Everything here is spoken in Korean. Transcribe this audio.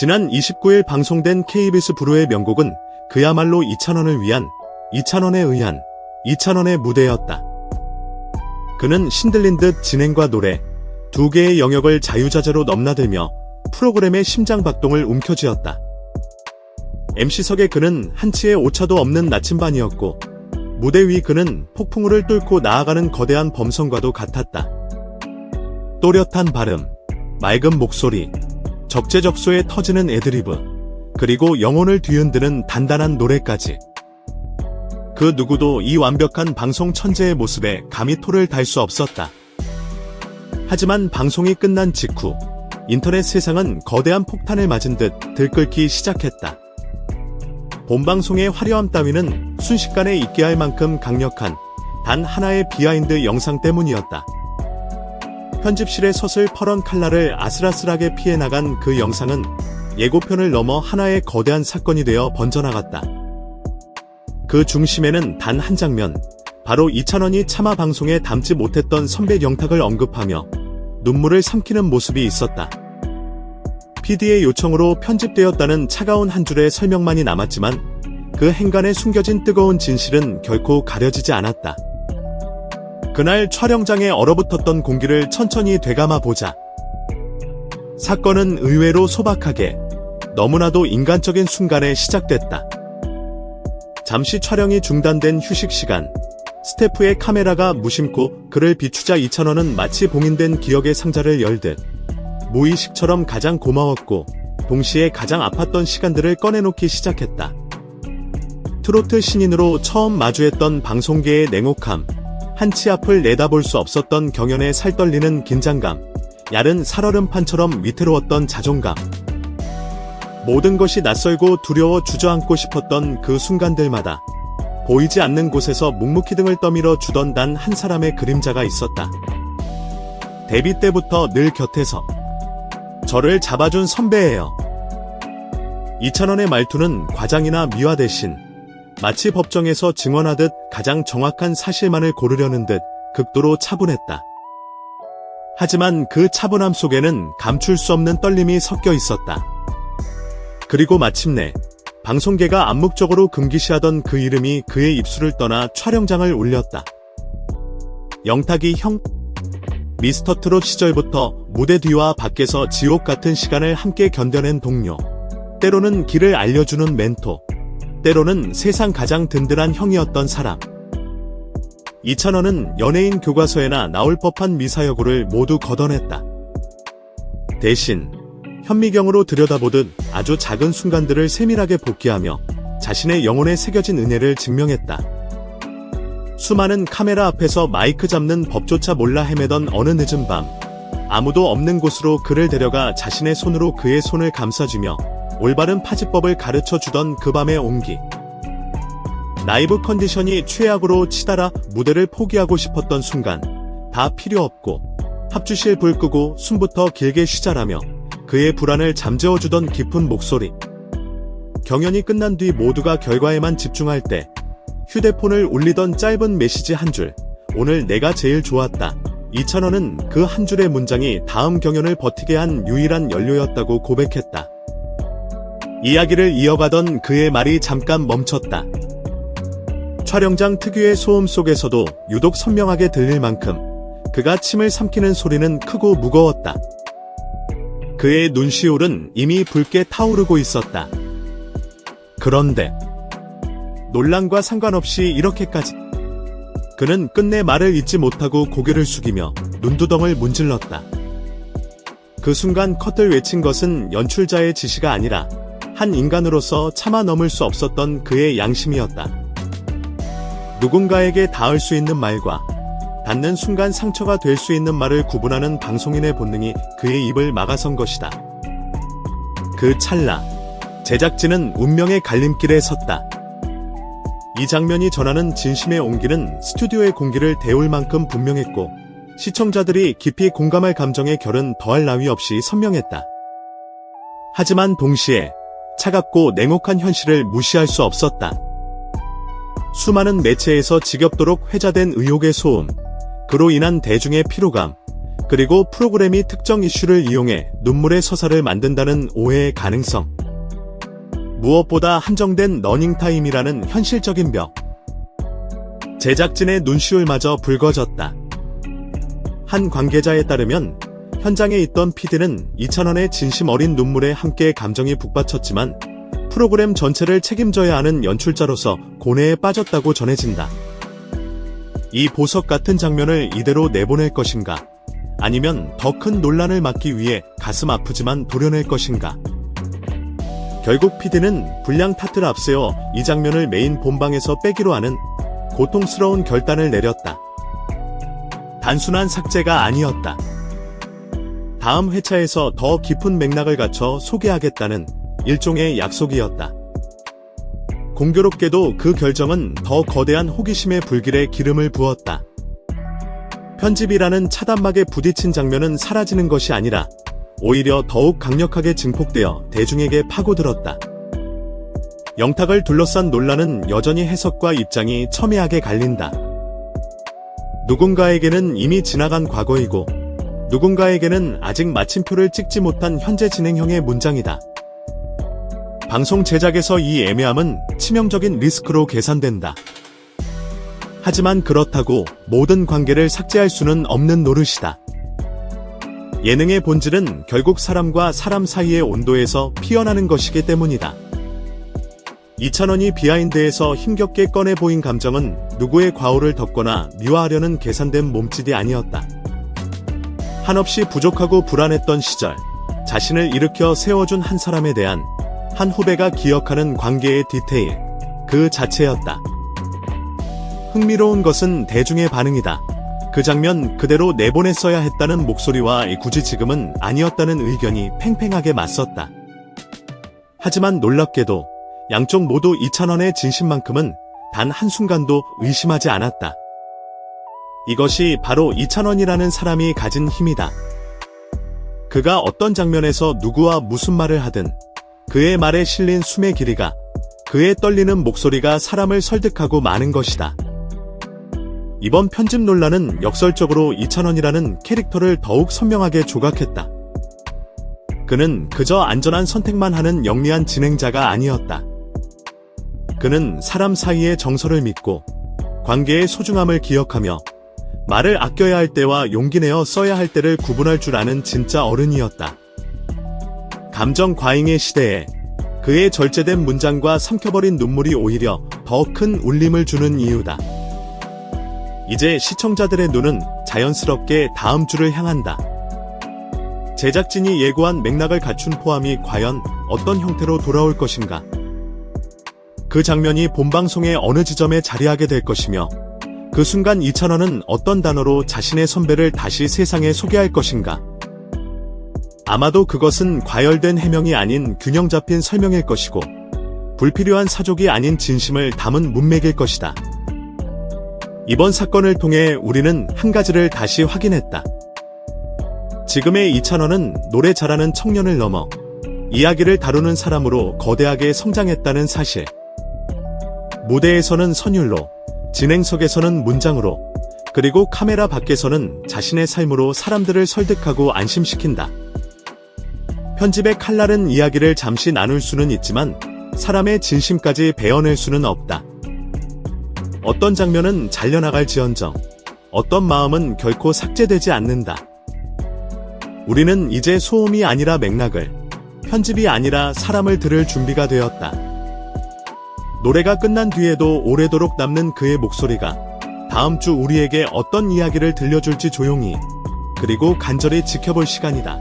지난 29일 방송된 KBS 브루의 명곡은 그야말로 이찬원을 위한, 이찬원에 의한, 이찬원의 무대였다. 그는 신들린 듯 진행과 노래, 두 개의 영역을 자유자재로 넘나들며 프로그램의 심장박동을 움켜쥐었다. MC석의 그는 한치의 오차도 없는 나침반이었고, 무대 위 그는 폭풍우를 뚫고 나아가는 거대한 범성과도 같았다. 또렷한 발음, 맑은 목소리, 적재적소에 터지는 애드리브, 그리고 영혼을 뒤흔드는 단단한 노래까지. 그 누구도 이 완벽한 방송 천재의 모습에 감히 토를 달 수 없었다. 하지만 방송이 끝난 직후 인터넷 세상은 거대한 폭탄을 맞은 듯 들끓기 시작했다. 본방송의 화려함 따위는 순식간에 잊게 할 만큼 강력한 단 하나의 비하인드 영상 때문이었다. 편집실의 서슬 퍼런 칼날을 아슬아슬하게 피해 나간 그 영상은 예고편을 넘어 하나의 거대한 사건이 되어 번져나갔다. 그 중심에는 단 한 장면, 바로 이찬원이 차마 방송에 담지 못했던 선배 영탁을 언급하며 눈물을 삼키는 모습이 있었다. PD의 요청으로 편집되었다는 차가운 한 줄의 설명만이 남았지만 그 행간에 숨겨진 뜨거운 진실은 결코 가려지지 않았다. 그날 촬영장에 얼어붙었던 공기를 천천히 되감아 보자. 사건은 의외로 소박하게, 너무나도 인간적인 순간에 시작됐다. 잠시 촬영이 중단된 휴식 시간, 스태프의 카메라가 무심코 그를 비추자 이찬원은 마치 봉인된 기억의 상자를 열듯 무의식처럼 가장 고마웠고 동시에 가장 아팠던 시간들을 꺼내놓기 시작했다. 트로트 신인으로 처음 마주했던 방송계의 냉혹함, 한치 앞을 내다볼 수 없었던 경연에 살떨리는 긴장감, 야른 살얼음판처럼 위태로웠던 자존감. 모든 것이 낯설고 두려워 주저앉고 싶었던 그 순간들마다 보이지 않는 곳에서 묵묵히 등을 떠밀어 주던 단 한 사람의 그림자가 있었다. 데뷔 때부터 늘 곁에서 저를 잡아준 선배예요. 이찬원의 말투는 과장이나 미화 대신 마치 법정에서 증언하듯 가장 정확한 사실만을 고르려는 듯 극도로 차분했다. 하지만 그 차분함 속에는 감출 수 없는 떨림이 섞여 있었다. 그리고 마침내 방송계가 암묵적으로 금기시하던 그 이름이 그의 입술을 떠나 촬영장을 울렸다. 영탁이 형? 미스터트롯 시절부터 무대 뒤와 밖에서 지옥 같은 시간을 함께 견뎌낸 동료, 때로는 길을 알려주는 멘토, 때로는 세상 가장 든든한 형이었던 사람. 이찬원은 연예인 교과서에나 나올 법한 미사여구를 모두 걷어냈다. 대신 현미경으로 들여다보듯 아주 작은 순간들을 세밀하게 복기하며 자신의 영혼에 새겨진 은혜를 증명했다. 수많은 카메라 앞에서 마이크 잡는 법조차 몰라 헤매던 어느 늦은 밤, 아무도 없는 곳으로 그를 데려가 자신의 손으로 그의 손을 감싸주며 올바른 파지법을 가르쳐주던 그 밤의 온기. 라이브 컨디션이 최악으로 치달아 무대를 포기하고 싶었던 순간, 다 필요 없고 합주실 불 끄고 숨부터 길게 쉬자라며 그의 불안을 잠재워주던 깊은 목소리. 경연이 끝난 뒤 모두가 결과에만 집중할 때 휴대폰을 울리던 짧은 메시지 한 줄, 오늘 내가 제일 좋았다. 이찬원은 그 한 줄의 문장이 다음 경연을 버티게 한 유일한 연료였다고 고백했다. 이야기를 이어가던 그의 말이 잠깐 멈췄다. 촬영장 특유의 소음 속에서도 유독 선명하게 들릴 만큼 그가 침을 삼키는 소리는 크고 무거웠다. 그의 눈시울은 이미 붉게 타오르고 있었다. 그런데 논란과 상관없이 이렇게까지 그는 끝내 말을 잇지 못하고 고개를 숙이며 눈두덩을 문질렀다. 그 순간 컷을 외친 것은 연출자의 지시가 아니라 한 인간으로서 차마 넘을 수 없었던 그의 양심이었다. 누군가에게 닿을 수 있는 말과 닿는 순간 상처가 될 수 있는 말을 구분하는 방송인의 본능이 그의 입을 막아선 것이다. 그 찰나, 제작진은 운명의 갈림길에 섰다. 이 장면이 전하는 진심의 온기는 스튜디오의 공기를 데울 만큼 분명했고 시청자들이 깊이 공감할 감정의 결은 더할 나위 없이 선명했다. 하지만 동시에 차갑고 냉혹한 현실을 무시할 수 없었다. 수많은 매체에서 지겹도록 회자된 의혹의 소음, 그로 인한 대중의 피로감, 그리고 프로그램이 특정 이슈를 이용해 눈물의 서사를 만든다는 오해의 가능성. 무엇보다 한정된 러닝타임이라는 현실적인 벽. 제작진의 눈시울마저 붉어졌다. 한 관계자에 따르면 현장에 있던 PD는 이찬원의 진심 어린 눈물에 함께 감정이 북받쳤지만 프로그램 전체를 책임져야 하는 연출자로서 고뇌에 빠졌다고 전해진다. 이 보석 같은 장면을 이대로 내보낼 것인가? 아니면 더 큰 논란을 막기 위해 가슴 아프지만 도려낼 것인가? 결국 PD는 불량 탓을 앞세워 이 장면을 메인 본방에서 빼기로 하는 고통스러운 결단을 내렸다. 단순한 삭제가 아니었다. 다음 회차에서 더 깊은 맥락을 갖춰 소개하겠다는 일종의 약속이었다. 공교롭게도 그 결정은 더 거대한 호기심의 불길에 기름을 부었다. 편집이라는 차단막에 부딪힌 장면은 사라지는 것이 아니라 오히려 더욱 강력하게 증폭되어 대중에게 파고들었다. 영탁을 둘러싼 논란은 여전히 해석과 입장이 첨예하게 갈린다. 누군가에게는 이미 지나간 과거이고 누군가에게는 아직 마침표를 찍지 못한 현재 진행형의 문장이다. 방송 제작에서 이 애매함은 치명적인 리스크로 계산된다. 하지만 그렇다고 모든 관계를 삭제할 수는 없는 노릇이다. 예능의 본질은 결국 사람과 사람 사이의 온도에서 피어나는 것이기 때문이다. 이찬원이 비하인드에서 힘겹게 꺼내 보인 감정은 누구의 과오를 덮거나 미화하려는 계산된 몸짓이 아니었다. 한없이 부족하고 불안했던 시절, 자신을 일으켜 세워준 한 사람에 대한 한 후배가 기억하는 관계의 디테일, 그 자체였다. 흥미로운 것은 대중의 반응이다. 그 장면 그대로 내보냈어야 했다는 목소리와 굳이 지금은 아니었다는 의견이 팽팽하게 맞섰다. 하지만 놀랍게도 양쪽 모두 이찬원의 진심만큼은 단 한순간도 의심하지 않았다. 이것이 바로 이찬원이라는 사람이 가진 힘이다. 그가 어떤 장면에서 누구와 무슨 말을 하든 그의 말에 실린 숨의 길이가, 그의 떨리는 목소리가 사람을 설득하고 마는 것이다. 이번 편집 논란은 역설적으로 이찬원이라는 캐릭터를 더욱 선명하게 조각했다. 그는 그저 안전한 선택만 하는 영리한 진행자가 아니었다. 그는 사람 사이의 정서를 믿고 관계의 소중함을 기억하며 말을 아껴야 할 때와 용기 내어 써야 할 때를 구분할 줄 아는 진짜 어른이었다. 감정 과잉의 시대에 그의 절제된 문장과 삼켜버린 눈물이 오히려 더 큰 울림을 주는 이유다. 이제 시청자들의 눈은 자연스럽게 다음 주를 향한다. 제작진이 예고한 맥락을 갖춘 포함이 과연 어떤 형태로 돌아올 것인가? 그 장면이 본방송의 어느 지점에 자리하게 될 것이며 그 순간 이찬원은 어떤 단어로 자신의 선배를 다시 세상에 소개할 것인가? 아마도 그것은 과열된 해명이 아닌 균형 잡힌 설명일 것이고 불필요한 사족이 아닌 진심을 담은 문맥일 것이다. 이번 사건을 통해 우리는 한 가지를 다시 확인했다. 지금의 이찬원은 노래 잘하는 청년을 넘어 이야기를 다루는 사람으로 거대하게 성장했다는 사실. 무대에서는 선율로, 진행석에서는 문장으로, 그리고 카메라 밖에서는 자신의 삶으로 사람들을 설득하고 안심시킨다. 편집의 칼날은 이야기를 잠시 나눌 수는 있지만 사람의 진심까지 베어낼 수는 없다. 어떤 장면은 잘려나갈지언정 어떤 마음은 결코 삭제되지 않는다. 우리는 이제 소음이 아니라 맥락을, 편집이 아니라 사람을 들을 준비가 되었다. 노래가 끝난 뒤에도 오래도록 남는 그의 목소리가 다음 주 우리에게 어떤 이야기를 들려줄지 조용히, 그리고 간절히 지켜볼 시간이다.